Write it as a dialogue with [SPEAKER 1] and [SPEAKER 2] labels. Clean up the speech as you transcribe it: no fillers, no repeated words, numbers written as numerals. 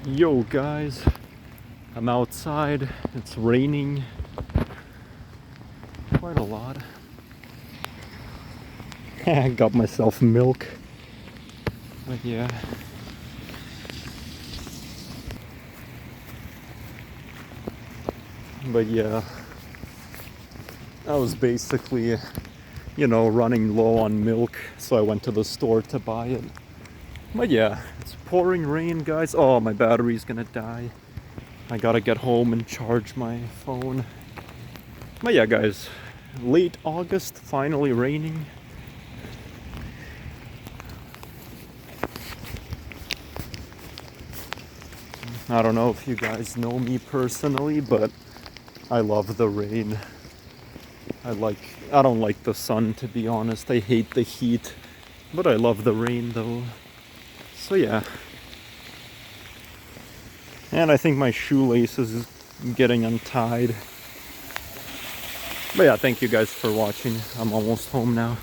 [SPEAKER 1] Yo guys, I'm outside. It's raining quite a lot. I got myself milk. But yeah. I was basically, running low on milk, so I went to the store to buy it. But yeah, it's pouring rain, guys. Oh, my battery's gonna die. I gotta get home and charge my phone. But yeah, guys, late August, finally raining. I don't know if you guys know me personally, but I love the rain. I don't like the sun, to be honest. I hate the heat, but I love the rain though. So yeah. And I think my shoelace is getting untied. But yeah, thank you guys for watching. I'm almost home now.